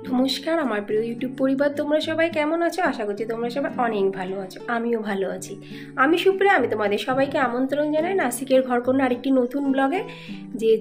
নমস্কার আমার প্রিয় ইউটিউব পরিবার, তোমরা সবাই কেমন আছো? আশা করছি তোমরা সবাই অনেক ভালো আছো। আমিও ভালো আছি। আমি সুপ্রিয়া, আমি তোমাদের সবাইকে আমন্ত্রণ জানাই নাসিকের ঘরকন্যা আরেকটি নতুন ব্লগে।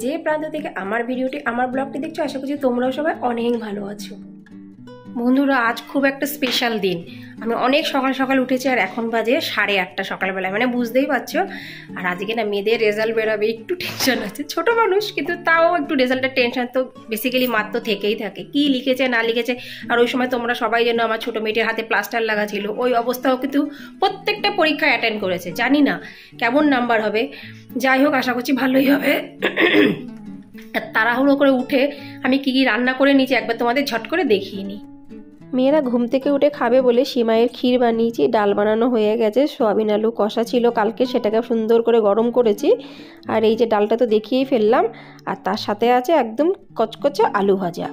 যে প্রান্ত থেকে আমার ব্লগটি দেখছো, আশা করছি তোমরাও সবাই অনেক ভালো আছো। বন্ধুরা, আজ খুব একটা স্পেশাল দিন। আমি অনেক সকাল সকাল উঠেছি আর এখন বাজে 8:30 সকালবেলায়, মানে বুঝতেই পারছো। আর আজকে না মেয়েদের রেজাল্ট বেরোবে, একটু টেনশন আছে। ছোট মানুষ কিন্তু তাও একটু রেজাল্টের টেনশন তো বেসিক্যালি মার তো থেকেই থাকে, কি লিখেছে না লিখেছে। আর ওই সময় তোমরা সবাই যেন আমার ছোটো মেয়েটির হাতে প্লাস্টার লাগা ছিল, ওই অবস্থাও কিন্তু প্রত্যেকটা পরীক্ষায় অ্যাটেন্ড করেছে। জানি না কেমন নাম্বার হবে, যাই হোক আশা করছি ভালোই হবে। তাড়াহুড়ো করে উঠে আমি কি রান্না করে নিয়েছি একবার তোমাদের ঝট করে দেখিয়ে নিই। মেয়েরা ঘুম থেকে উঠে খাবে বলে সিমাইয়ের ক্ষীর বানিয়েছি, ডাল বানানো হয়ে গেছে, সয়াবিন আলু কষা ছিল কালকে, সেটাকে সুন্দর করে গরম করেছি। আর এই যে ডালটা তো দেখিয়েই ফেললাম, আর তার সাথে আছে একদম কচকচে আলু ভাজা।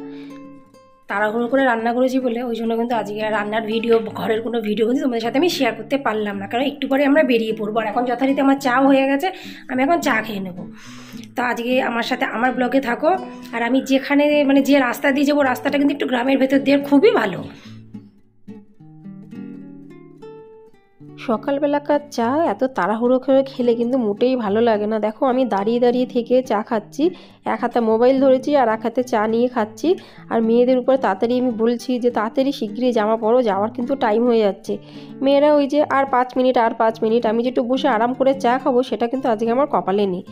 তাড়াহুড়ো করে রান্না করেছি বলে ওই জন্য কিন্তু আজকে রান্নার ভিডিও, ঘরের কোনো ভিডিও কিন্তু তোমাদের সাথে আমি শেয়ার করতে পারলাম না, কারণ একটু পরে আমরা বেরিয়ে পড়বো। আর এখন যথারীতি আমার চাও হয়ে গেছে, আমি এখন চা খেয়ে নেবো। তো আজকে আমার সাথে আমার ব্লগে থাকো। আর আমি যেখানে যে রাস্তা দিয়ে যাবো, রাস্তাটা কিন্তু একটু গ্রামের ভেতর দিয়ে, খুবই ভালো। সকালবেলাকার চা এত তাড়াহুড়ো করে খেলে কিন্তু মোটেই ভালো লাগে না। দেখো আমি দাঁড়িয়ে দাঁড়িয়ে থেকে চা খাচ্ছি, এক হাতে মোবাইল ধরেছি আর এক হাতে চা নিয়ে খাচ্ছি। আর মেয়েদের উপরে তাড়াতাড়ি আমি বলছি যে তাড়াতাড়ি শিগগিরই জামা পরো, যাওয়ার কিন্তু টাইম হয়ে যাচ্ছে। মেয়েরা ওই যে আর 5 মিনিট, আমি যেটু বসে আরাম করে চা খাবো সেটা কিন্তু আজকে আমার কপালে নেই।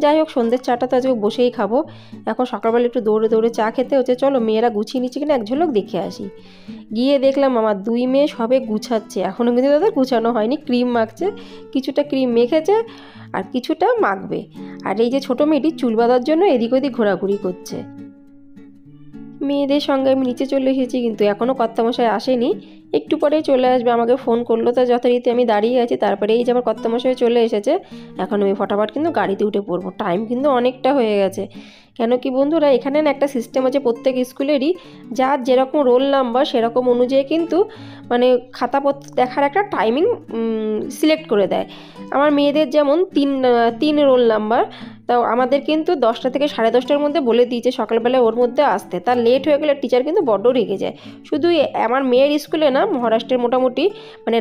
যাই হোক, সন্ধ্যের চাটা তো আজকে বসেই খাবো। এখন সকালবেলা একটু দৌড়ে দৌড়ে চা খেতে হচ্ছে। চলো মেয়েরা গুছিয়ে নিচ্ছে কিনা এক ঝলক দেখে আসি। গিয়ে দেখলাম আমার 2 মেয়ে সবে গুছাচ্ছে, এখনও কিন্তু তাদের গুছানো হয়নি। ক্রিম মাখছে, কিছুটা ক্রিম মেখেছে আর কিছুটা মাখবে। আর এই যে ছোটো মেয়েটি চুল বাঁধার জন্য এদিক ওদিক ঘোরাঘুরি করছে। মেয়েদের সঙ্গে আমি নিচে চলে এসেছি, কিন্তু এখনও কর্তামশাই আসেনি, একটু পরেই চলে আসবে। আমাকে ফোন করলো, তা যথারীতি আমি দাঁড়িয়ে আছি। তারপরে এই যে আমার কর্তামশাই চলে এসেছে। এখন আমি ফটাফট কিন্তু গাড়িতে উঠে পড়বো, টাইম কিন্তু অনেকটা হয়ে গেছে। কেন কি বন্ধুরা, এখানে না একটা সিস্টেম আছে প্রত্যেক স্কুলেরই, যার যেরকম রোল নাম্বার সেরকম অনুযায়ী কিন্তু খাতাপত্র দেখার একটা টাইমিং সিলেক্ট করে দেয়। আমার মেয়েদের যেমন 3 রোল নাম্বার, তাও আমাদের কিন্তু 10টা থেকে 10:30টার মধ্যে বলে দিয়েছে সকালবেলায় ওর মধ্যে আসতে। তার লেট হয়ে গেলে টিচার কিন্তু বড্ড রেগে যায়। শুধু আমার মেয়ের স্কুলে না, মহারাষ্ট্রের মোটামুটি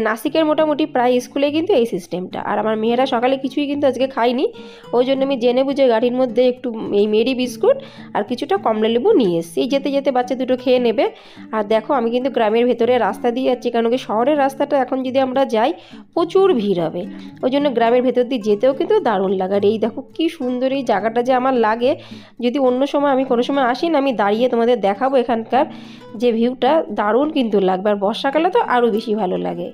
নাসিকের মোটামুটি প্রায় স্কুলে কিন্তু এই সিস্টেমটা। আর আমার মেয়েরা সকালে কিছুই কিন্তু আজকে খায়নি, ওই জন্য আমি জেনে বুঝে গাড়ির মধ্যে একটু এই মেরি বিস্কুট আর কিছুটা কমলা লেবু নিয়ে এসেছি। যেতে যেতে বাচ্চা দুটো খেয়ে নেবে। আর দেখো আমি কিন্তু গ্রামের ভেতরে রাস্তা দিয়ে যাচ্ছি, কারণ কি শহরের রাস্তাটা এখন যদি আমরা যাই প্রচুর ভিড় হবে, ওই জন্য গ্রামের ভেতর দিয়ে যেতেও কিন্তু দারুণ লাগে। আর এই দেখো কি সুন্দর এই জায়গাটা যে আমার লাগে। যদি অন্য সময় আমি কোনো সময় আসি না, আমি দাঁড়িয়ে তোমাদের দেখাবো এখানকার যে ভিউটা, দারুণ কিন্তু লাগবে। আর বর্ষাকালে তো আরও বেশি ভালো লাগে।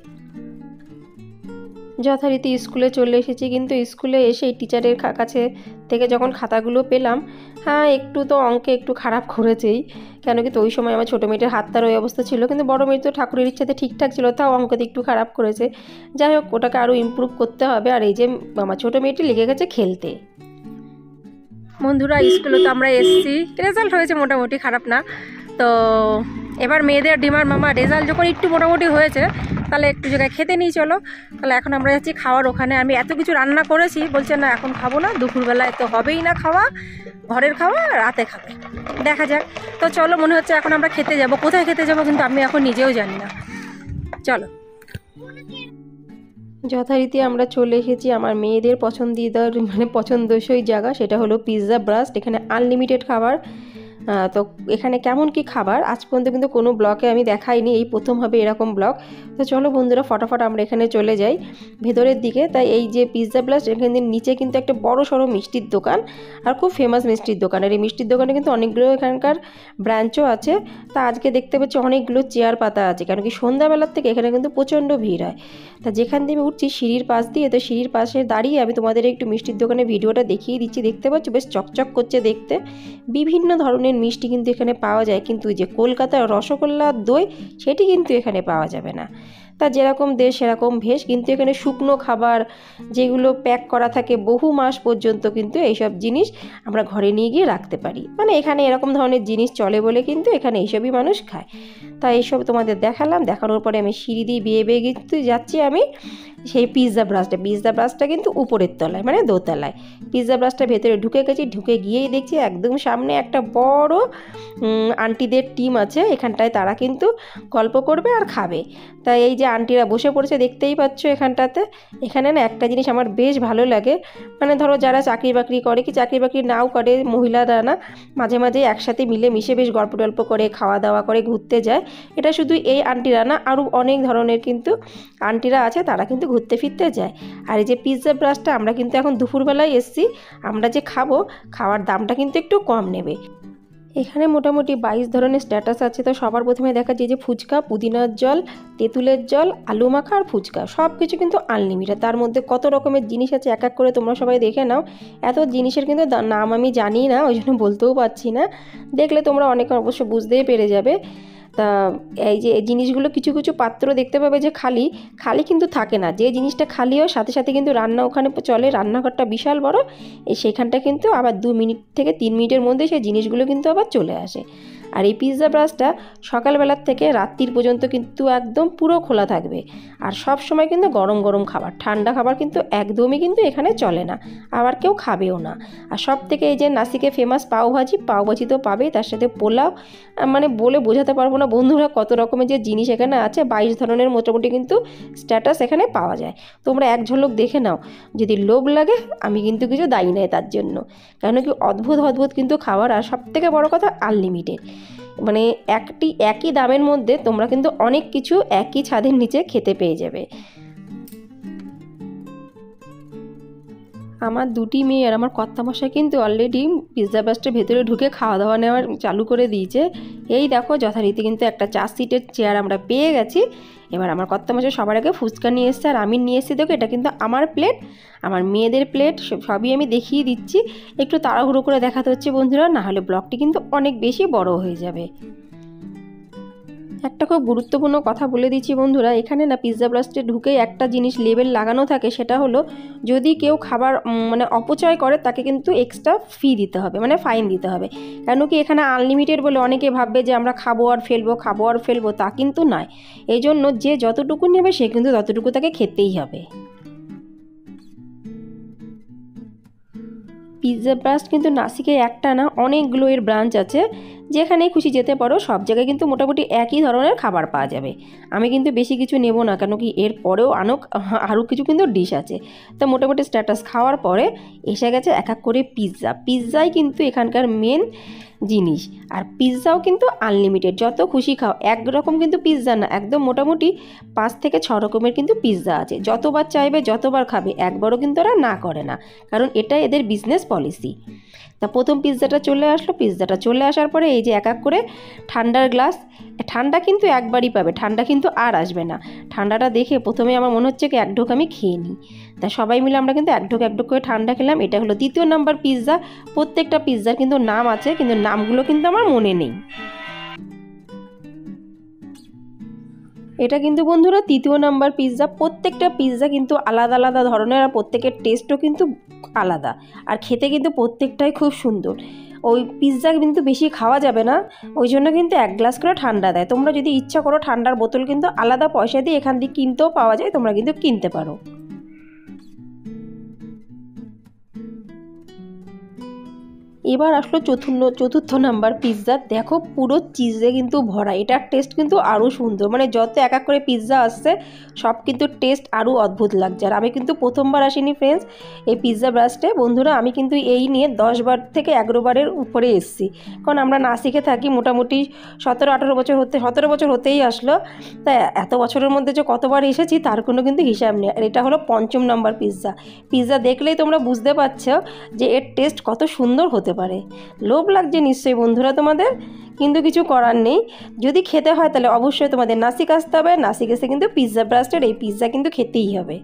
যথারীতি স্কুলে চলে এসেছি, কিন্তু স্কুলে এসে টিচারের কাছে থেকে যখন খাতাগুলো পেলাম, হ্যাঁ একটু তো অঙ্কে একটু খারাপ করেছেই। কেন কি তো ওই সময় আমার ছোটো মেয়েটার হাতটার ওই অবস্থা ছিল, কিন্তু বড় মেয়ে তো ঠাকুরের ইচ্ছাতে ঠিকঠাক ছিল, তাও অঙ্কতে একটু খারাপ করেছে। যাই হোক, ওটাকে আরও ইমপ্রুভ করতে হবে। আর এই যে আমার ছোটো মেয়েটি লেগে গেছে খেলতে। বন্ধুরা, স্কুলে তো আমরা এসেছি, রেজাল্ট হয়েছে মোটামুটি, খারাপ না। তো এবার মেয়েদের ডিমার মামা রেজাল্ট যখন একটু মোটামুটি হয়েছে, তাহলে একটু জায়গায় খেতে নিয়ে চলো। তাহলে এখন আমরা যাচ্ছি খাওয়ার ওখানে। আমি এত কিছু রান্না করেছি, বলছে না এখন খাবো না, দুপুরবেলায় তো হবেই না খাওয়া, ঘরের খাওয়া রাতে খাবে, দেখা যাক। তো চলো, মনে হচ্ছে এখন আমরা খেতে যাব। কোথায় খেতে যাব কিন্তু আমি এখন নিজেও জানি না, চলো। যথারীতি আমরা চলে এসেছি আমার মেয়েদের পছন্দসই জায়গা, সেটা হলো পিৎজা ব্রাস্ট। এখানে আনলিমিটেড খাবার। তো এখানে কেমন কি খাবার আজ পর্যন্ত কিন্তু কোনো ব্লগে আমি দেখাইনি, এই প্রথম হবে এরকম ব্লগ। তো চলো বন্ধুরা, ফটাফট আমরা এখানে চলে যাই ভেতরের দিকে। তাই এই যে পিৎজা ব্লাস্ট, এখানে নিচে কিন্তু একটা বড় সড়ো মিষ্টির দোকান, আর খুব ফেমাস মিষ্টির দোকান। আর এই মিষ্টির দোকানে কিন্তু অনেকগুলো এখানকার ব্রাঞ্চও আছে। তা আজকে দেখতে পাচ্ছি অনেকগুলো চেয়ার পাতা আছে, কারণ কি সন্ধ্যাবেলার থেকে এখানে কিন্তু প্রচণ্ড ভিড় হয়। তা যেখান দিয়ে আমি উঠছি সিঁড়ির পাশ দিয়ে, তো সিঁড়ির পাশে দাঁড়িয়ে আমি তোমাদের একটু মিষ্টির দোকানের ভিডিওটা দেখিয়ে দিচ্ছি। দেখতে পাচ্ছি বেশ চকচক করছে দেখতে, বিভিন্ন ধরনের মিষ্টি কিন্তু এখানে পাওয়া যায়। কিন্তু যে কলকাতার রসগোল্লা দই সেটি কিন্তু এখানে পাওয়া যাবে না। তা যেরকম দেশ সেরকম ভেষ, কিন্তু এখানে শুকনো খাবার যেগুলো প্যাক করা থাকে বহু মাস পর্যন্ত, কিন্তু এইসব জিনিস আমরা ঘরে নিয়ে গিয়ে রাখতে পারি। এখানে এরকম ধরনের জিনিস চলে বলে কিন্তু এখানে এইসবই মানুষ খায়। তা এইসব তোমাদের দেখালাম। দেখানোর পরে আমি সিঁড়ি দিয়ে বেয়ে বেয়ে কিন্তু যাচ্ছি আমি সেই পিৎজা ব্রাশটা কিন্তু উপরের তলায় মানে দোতলায়। পিৎজা ব্রাশটা ভেতরে ঢুকে গেছি, ঢুকে গিয়েই দেখছি একদম সামনে একটা বড় আন্টিদের টিম আছে এখানটায়, তারা কিন্তু গল্প করবে আর খাবে। তাই এই যে আন্টিরা বসে পড়েছে দেখতেই পাচ্ছ এখানটাতে। এখানে না একটা জিনিস আমার বেশ ভালো লাগে, মানে ধরো যারা চাকরি বাকরি করে কি চাকরি বাকরি নাও করে মহিলারা না মাঝে মাঝে একসাথে মিলে মিশে বেশ গল্প টল্প করে খাওয়া দাওয়া করে ঘুরতে যায়। এটা শুধু এই আন্টিরা না, আরও অনেক ধরনের কিন্তু আন্টিরা আছে, তারা কিন্তু ঘুরতে ফিরতে যায়। আর এই যে পিৎজা ব্রাশটা আমরা কিন্তু এখন দুপুরবেলায় এসছি, আমরা যে খাবো খাওয়ার দামটা কিন্তু একটু কম নেবে। এখানে মোটামুটি 22 ধরনের স্ট্যাটাস আছে। তো সবার প্রথমে দেখা যায় যে ফুচকা, পুদিনার জল, তেঁতুলের জল, আলু মাখা আর ফুচকা সব কিছু কিন্তু আনলিমিটেড। তার মধ্যে কত রকমের জিনিস আছে এক এক করে তোমরা সবাই দেখে নাও। এত জিনিসের কিন্তু নাম আমি জানি না, ওই জন্য বলতেও পারছি না, দেখলে তোমরা অনেকে অবশ্য বুঝতেই পেরে যাবে। তা এই যে এই জিনিসগুলো কিছু কিছু পাত্র দেখতে পাবে যে খালি খালি কিন্তু থাকে না, যে জিনিসটা খালি হয় সাথে সাথে কিন্তু রান্না ওখানে চলে, রান্নাঘরটা বিশাল বড়, সেখানটা কিন্তু আবার 2 মিনিট থেকে 3 মিনিটের মধ্যে সেই জিনিসগুলো কিন্তু আবার চলে আসে। আর এই পিৎজা ব্রাশটা সকালবেলার থেকে রাত্রির পর্যন্ত কিন্তু একদম পুরো খোলা থাকবে। আর সব সময় কিন্তু গরম গরম খাবার, ঠান্ডা খাবার কিন্তু একদমই কিন্তু এখানে চলে না, আবার কেউ খাবেও না। আর সব থেকে এই যে নাসিকে ফেমাস পাওভাজি তো পাবেই, তার সাথে পোলাও, মানে বলে বোঝাতে পারবো না বন্ধুরা কত রকমের যে জিনিস এখানে আছে। 22 ধরনের মোটামুটি কিন্তু স্ট্যাটাস এখানে পাওয়া যায়। তোমরা এক ঝলক দেখে নাও, যদি লোভ লাগে আমি কিন্তু কিছু দায়ী নাই তার জন্য, কেন কি অদ্ভুত অদ্ভুত কিন্তু খাবার। আর সব থেকে বড় কথা আনলিমিটেড, মানে একই দামের মধ্যে তোমরা কিন্তু অনেক কিছু একই ছাদের নিচে খেতে পেয়ে যাবে। আমার 2টি মেয়ে আর আমার কর্তামশাই কিন্তু অলরেডি পিৎজা ব্রাশটার ভেতরে ঢুকে খাওয়া দাওয়া নেওয়ার চালু করে দিয়েছে। এই দেখো যথারীতি কিন্তু একটা 4 সিটের চেয়ার আমরা পেয়ে গেছি। এবার আমার কর্তামশাই সবার আগে ফুচকা নিয়ে এসছে আর আমি নিয়ে এসেছি। দেখো এটা কিন্তু আমার প্লেট, আমার মেয়েদের প্লেট, সবই আমি দেখিয়ে দিচ্ছি। একটু তাড়াহুড়ো করে দেখাতে হচ্ছে বন্ধুরা, না হলে ব্লগটি কিন্তু অনেক বেশি বড় হয়ে যাবে। একটা খুব গুরুত্বপূর্ণ কথা বলে দিচ্ছি বন্ধুরা, এখানে না পিৎজা ব্রাশে ঢুকেই একটা জিনিস লেবেল লাগানো থাকে, সেটা হলো যদি কেউ খাবার মানে অপচয় করে তাকে কিন্তু এক্সট্রা ফি দিতে হবে, মানে ফাইন দিতে হবে। কেন কি এখানে আনলিমিটেড বলে অনেকে ভাববে যে আমরা খাবো আর ফেলবো, তা কিন্তু নয়। এই জন্য যে যতটুকু নেবে সে কিন্তু ততটুকু তাকে খেতেই হবে। পিৎজা ব্রাশ কিন্তু নাসিকে একটা না অনেকগুলো এর ব্রাঞ্চ আছে, যেখানেই খুশি যেতে পারো। সব জায়গায় কিন্তু মোটামুটি একই ধরনের খাবার পাওয়া যাবে। আমি কিন্তু বেশি কিছু নেব না, কেন কি এর পরেও আরও কিছু কিন্তু ডিশ আছে। তো মোটামুটি স্ট্যাটাস খাওয়ার পরে এসে গেছে এক এক করে পিৎজাই কিন্তু এখানকার মেন জিনিস। আর পিৎজাও কিন্তু আনলিমিটেড, যত খুশি খাও। একরকম কিন্তু পিৎজা না, একদম মোটামুটি 5 থেকে 6 রকমের কিন্তু পিৎজা আছে। যতবার চাইবে যতবার খাবে, একবারও কিন্তু ওরা না করে না, কারণ এটা এদের বিজনেস পলিসি। তা প্রথম পিৎজাটা চলে আসার পরে এই যে এক এক করে ঠান্ডার গ্লাস, ঠান্ডা কিন্তু একবারই পাবে, ঠান্ডা কিন্তু আর আসবে না। ঠান্ডাটা দেখে প্রথমে আমার মনে হচ্ছে কি এক ঢোক আমি খেয়ে নিই। তা সবাই মিলে আমরা কিন্তু এক ঢোক করে ঠান্ডা খেলাম। এটা হলো 2য় নাম্বার পিৎজা। প্রত্যেকটা পিৎজার কিন্তু নাম আছে, কিন্তু নামগুলো কিন্তু আমার মনে নেই। এটা কিন্তু বন্ধুরা 3য় নাম্বার পিৎজা। প্রত্যেকটা পিৎজা কিন্তু আলাদা আলাদা ধরনের, আর প্রত্যেকের টেস্টও কিন্তু আলাদা, আর খেতে কিন্তু প্রত্যেকটাই খুব সুন্দর। ওই পিৎজা কিন্তু বেশি খাওয়া যাবে না, ওই জন্য কিন্তু 1 গ্লাস করে ঠান্ডা দেয়। তোমরা যদি ইচ্ছা করো ঠান্ডার বোতল কিন্তু আলাদা পয়সা দিয়ে এখান থেকে কিনতেও পাওয়া যায়, তোমরা কিন্তু কিনতে পারো। এবার আসলো চতুর্থ নাম্বার পিৎজা। দেখো পুরো চিজে কিন্তু ভরা, এটার টেস্ট কিন্তু আরও সুন্দর। মানে যত এক এক করে পিৎজা আসছে সব কিন্তু টেস্ট আরও অদ্ভুত লাগছে। আর আমি কিন্তু প্রথমবার আসিনি ফ্রেন্ডস এই পিৎজা ব্রাশে বন্ধুরা, আমি কিন্তু এই নিয়ে 10 বার থেকে 11 বারের উপরে এসেছি। কারণ আমরা নাসিকে থাকি মোটামুটি 17 বছর হতেই আসলো। তাই এত বছরের মধ্যে যে কতবার এসেছি তার কোনো কিন্তু হিসাব নেই। আর এটা হলো 5ম নাম্বার পিৎজা দেখলেই তোমরা বুঝতে পারছো যে এর টেস্ট কত সুন্দর হতে পারে। লোভ লাগছে নিশ্চয়ই বন্ধুরা তোমাদের, কিন্তু কিছু করার নেই। যদি খেতে হয় তাহলে অবশ্যই তোমাদের নাসিক আসতে হবে। নাসিক এসে কিন্তু পিৎজা ব্রাস্টের এই পিৎজা কিন্তু খেতেই হবে।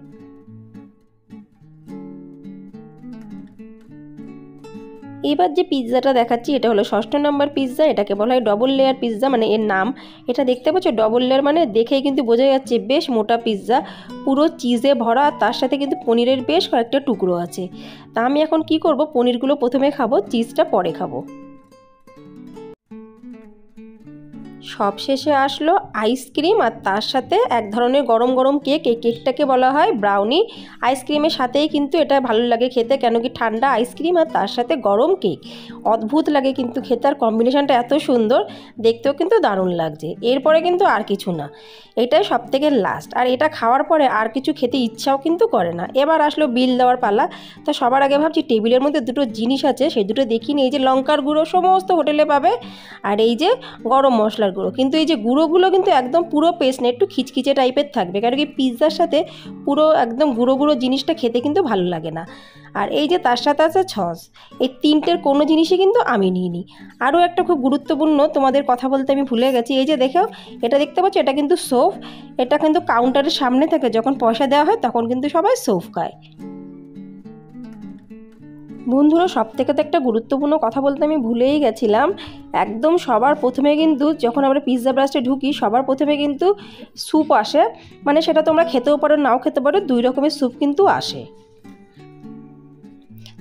এবার যে পিৎজাটা দেখাচ্ছি এটা হলো 6ষ্ঠ নাম্বার পিৎজা। এটাকে বলা হয় ডবল লেয়ার পিৎজা, মানে এর নাম। এটা দেখতে পাচ্ছ ডবল লেয়ার, মানে দেখেই কিন্তু বোঝা যাচ্ছে বেশ মোটা পিৎজা, পুরো চিজে ভরা। তার সাথে কিন্তু পনিরের বেশ কয়েকটা টুকরো আছে। তা আমি এখন কি করব, পনিরগুলো প্রথমে খাবো, চিজটা পরে খাবো। সবশেষে আসলো আইসক্রিম আর তার সাথে এক ধরনের গরম গরম কেক। এই কেকটাকে বলা হয় ব্রাউনি। আইসক্রিমের সাথেই কিন্তু এটা ভালো লাগে খেতে, কেন কি ঠান্ডা আইসক্রিম আর তার সাথে গরম কেক অদ্ভুত লাগে কিন্তু খেতে, আর কম্বিনেশনটা এত সুন্দর, দেখতেও কিন্তু দারুণ লাগছে। এরপরে কিন্তু আর কিছু না, এটাই সব থেকে লাস্ট। আর এটা খাওয়ার পরে আর কিছু খেতে ইচ্ছাও কিন্তু করে না। এবার আসলো বিল দেওয়ার পালা। তো সবার আগে ভাবছি টেবিলের মধ্যে দুটো জিনিস আছে, সেই দুটো দেখিনি। এই যে লঙ্কার গুঁড়ো সমস্ত হোটেলে পাবে, আর এই যে গরম মশলার গুঁড়ো। কিন্তু এই যে গুঁড়োগুলো কিন্তু একদম পুরো পেস্ট না, একটু খিচখিচে টাইপের থাকবে, কারণ কি পিৎজার সাথে পুরো একদম গুঁড়ো গুঁড়ো জিনিসটা খেতে কিন্তু ভালো লাগে না। আর এই যে তার সাথে আছে সস। এই তিনটের কোনো জিনিসই কিন্তু আমি নিইনি। আরও একটা খুব গুরুত্বপূর্ণ তোমাদের কথা বলতে আমি ভুলে গেছি, এই যে দেখো এটা দেখতে পাচ্ছ, এটা কিন্তু সোফ। এটা কিন্তু কাউন্টারের সামনে থাকে, যখন পয়সা দেওয়া হয় তখন কিন্তু সবাই সোফ খায়। বন্ধুরা, সব থেকে তো একটা গুরুত্বপূর্ণ কথা বলতে আমি ভুলেই গেছিলাম। একদম সবার প্রথমে কিন্তু যখন আমরা পিৎজা ব্রাস্টে ঢুকি, সবার প্রথমে কিন্তু স্যুপ আসে। মানে সেটা তোমরা খেতেও পারো, নাও খেতে পারো, 2 রকমের স্যুপ কিন্তু আসে।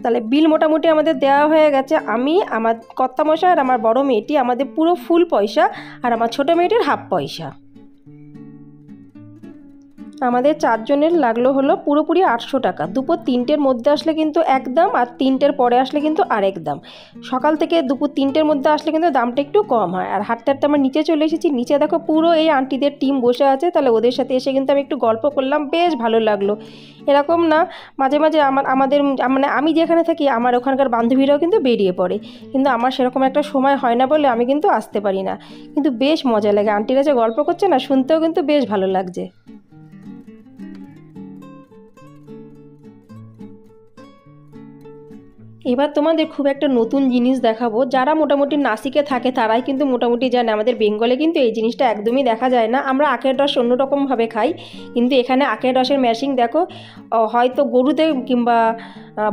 তাহলে বিল মোটামুটি আমাদের দেওয়া হয়ে গেছে। আমি, আমার কর্তামশাই আর আমার বড় মেয়েটি, আমাদের পুরো ফুল পয়সা, আর আমার ছোটো মেয়েটির হাফ পয়সা। আমাদের 4 জনের লাগলো হলো পুরোপুরি 800 টাকা। দুপুর 3টের মধ্যে আসলে কিন্তু এক দাম, আর 3টের পরে আসলে কিন্তু আরেক দাম। সকাল থেকে দুপুর 3টের মধ্যে আসলে কিন্তু দামটা একটু কম হয়। আর হাঁটতে হাঁটতে আমরা নিচে চলে এসেছি। নিচে দেখো পুরো এই আন্টিদের টিম বসে আছে। তাহলে ওদের সাথে এসে কিন্তু আমি একটু গল্প করলাম, বেশ ভালো লাগলো। এরকম না, মাঝে মাঝে আমাদের মানে আমি যেখানে থাকি আমার ওখানকার বান্ধবীরাও কিন্তু বেরিয়ে পড়ে, কিন্তু আমার সেরকম একটা সময় হয় না বলে আমি কিন্তু আসতে পারি না। কিন্তু বেশ মজা লাগে, আন্টিরা যে গল্প করছে না, শুনতেও কিন্তু বেশ ভালো লাগছে। এবার তোমাদের খুব একটা নতুন জিনিস দেখাবো। যারা মোটামুটি নাসিকে থাকে তারাই কিন্তু মোটামুটি জানে, আমাদের বেঙ্গলে কিন্তু এই জিনিসটা একদমই দেখা যায় না। আমরা আখের রস অন্যরকমভাবে খাই, কিন্তু এখানে আখের রসের মেশিন দেখো, হয়তো গরুতে কিংবা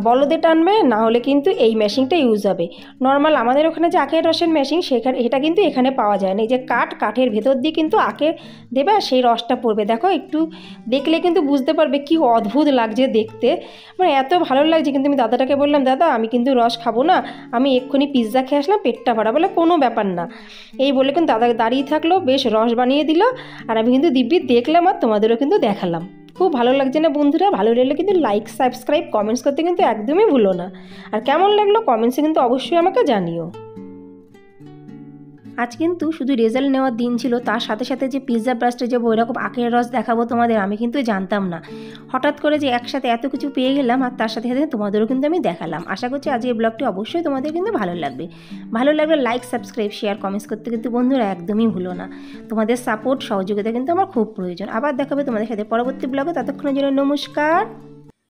বলদে টানবে, না হলে কিন্তু এই মেশিনটা ইউজ হবে। নর্মাল আমাদের ওখানে যে আখের রসের মেশিন, সেখানে এটা কিন্তু এখানে পাওয়া যায় না। এই যে কাঠের ভেতর দিয়ে কিন্তু আখে দেবে, আর সেই রসটা পড়বে। দেখো একটু দেখলে কিন্তু বুঝতে পারবে কি অদ্ভুত লাগছে দেখতে, মানে এত ভালো লাগছে। কিন্তু আমি দাদাটাকে বললাম, দাদা আমি কিন্তু রস খাবো না, আমি এক্ষুনি পিৎজা খেয়ে আসলাম, পেটটা ভরা। বলে কোনো ব্যাপার না, এই বলে কিন্তু দাদা দাঁড়িয়ে থাকলো, বেশ রস বানিয়ে দিল। আর আমি কিন্তু দিব্যি দেখলাম, আর তোমাদেরও কিন্তু দেখালাম। খুব ভালো লাগছে না বন্ধুরা? ভালো লাগলে কিন্তু লাইক, সাবস্ক্রাইব, কমেন্টস করতে কিন্তু একদমই ভুলো না। আর কেমন লাগলো কমেন্টসে কিন্তু অবশ্যই আমাকে জানিও। আজ কিন্তু শুধু রেজাল্ট নেওয়ার দিন ছিল, তার সাথে সাথে যে পিৎজা ব্রাস্টে যাবো এরকম আখের রস দেখাবো তোমাদের, আমি কিন্তু জানতাম না। হঠাৎ করে যে একসাথে এত কিছু পেয়ে গেলাম, আর তার সাথে সাথে তোমাদেরও কিন্তু আমি দেখালাম। আশা করছি আজ এই ব্লগটি অবশ্যই তোমাদের কিন্তু ভালো লাগবে। ভালো লাগলে লাইক, সাবস্ক্রাইব, শেয়ার, কমেন্টস করতে কিন্তু বন্ধুরা একদমই ভুলো না। তোমাদের সাপোর্ট, সহযোগিতা কিন্তু আমার খুব প্রয়োজন। আবার দেখাবে তোমাদের সাথে পরবর্তী ব্লগে, ততক্ষণের জন্য নমস্কার।